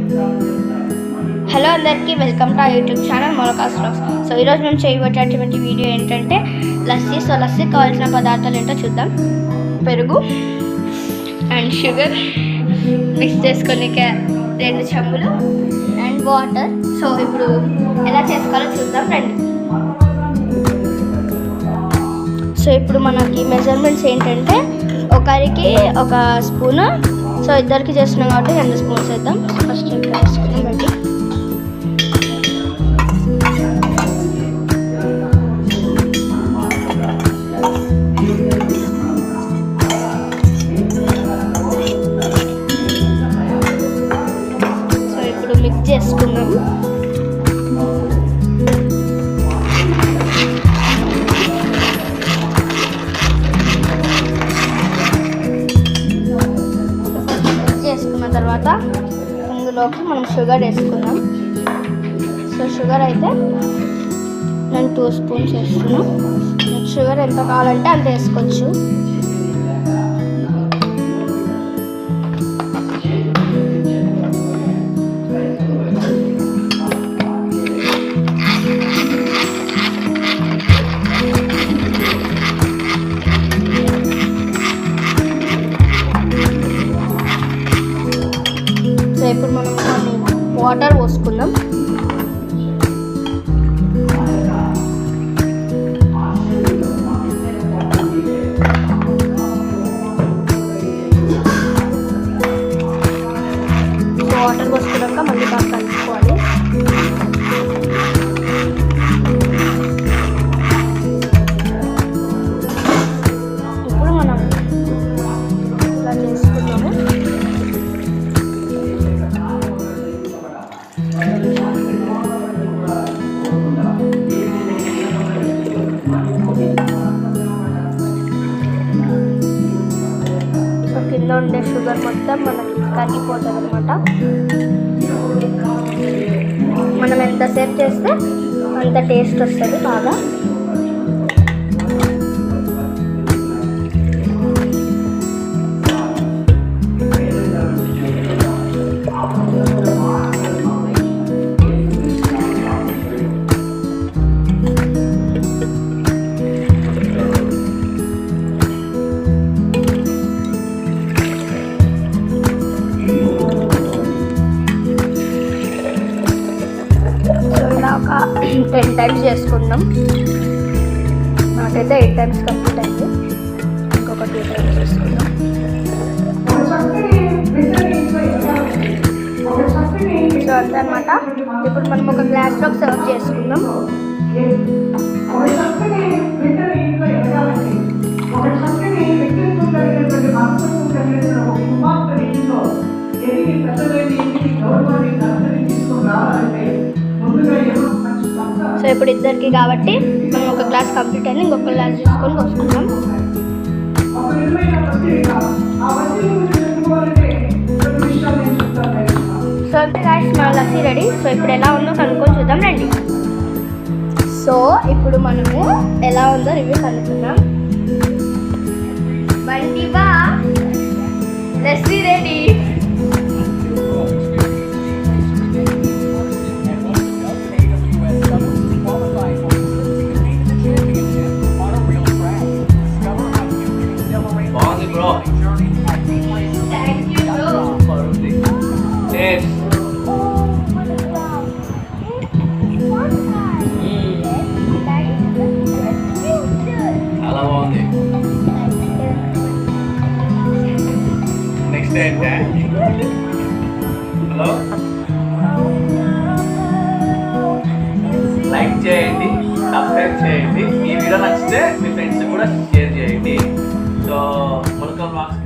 Hello అందరికీ welcome to YouTube channel Molaka's vlogs. So ఈరోజు మేము చేయబోయేటటువంటి వీడియో ఏంటంటే లస్సీ. సో లస్సీ కావాల్సిన పదార్థాలు ఏంటో చూద్దాం. పెరుగు అండ్ షుగర్ మిక్స్ చేసుకొని 2 చెంబులు అండ్ వాటర్. సో ఇప్పుడు ఎలా చేసుకోవాలో చూద్దాం రండి. సో ఇప్పుడు మనకి మెజర్మెంట్స్ ఏంటంటే ఒకరికి 1 స్పూను. సో ఇద్దరికి చేస్తున్నాం కాబట్టి 2 స్పూన్స్ వేద్దాం. ఫస్ట్ ఇక్కడ వేసుకున్నాం బట్టి. సో ఇప్పుడు మిక్స్ చేసుకున్నాము. తర్వాత ఇందులోకి మనం షుగర్ వేసుకుందాం. సో షుగర్ అయితే నేను 2 స్పూన్స్ వేస్తున్నాను. షుగర్ ఎంత కావాలంటే అంత వేసుకోవచ్చు. ఇప్పుడు మనం వాటర్ పోసుకుందాం. వాటర్ పోసుకున్నాక మళ్ళీ బాగా కలుపుకోవాలి. ఇప్పుడు మనం ఇలా చేసుకున్నాము. కింద ఉండే షుగర్ మొత్తం మనకి కరిగిపోతుంది అనమాట. మనం ఎంతసేపు చేస్తే అంత టేస్ట్ వస్తుంది బాగా. ఒక 10 టైమ్స్ చేసుకుందాం. నాకైతే 8 టైమ్స్ కంప్లీట్ అయింది. ఇంకొక 2 టైమ్స్ చేసుకుందాం. సో అంతే అనమాట. ఇప్పుడు మనం ఒక గ్లాస్లోకి సర్వ్ చేసుకుందాం. సో ఇప్పుడు ఇద్దరికి కాబట్టి మనం ఒక గ్లాస్ కంప్లీట్ అయింది. ఇంకొక గ్లాస్ తీసుకొని పోసుకుందాం. సో అంతే గాయ్స్, మన లస్సీ రెడీ. సో ఇప్పుడు ఎలా ఉందో కనుక్కొని చూద్దాం రండి. సో ఇప్పుడు మనము ఎలా ఉందో రివ్యూ కనుక్కుందాం. బండి బా, లస్సీ రెడీ. చాలా బాగుంది. నెక్స్ట్ ఏంటంటే హలో లైక్ చేయండి, సబ్స్క్రైబ్ చేయండి. ఈ వీడియో నచ్చితే మీ ఫ్రెండ్స్ కూడా షేర్ చేయండి. So Molaka vlogs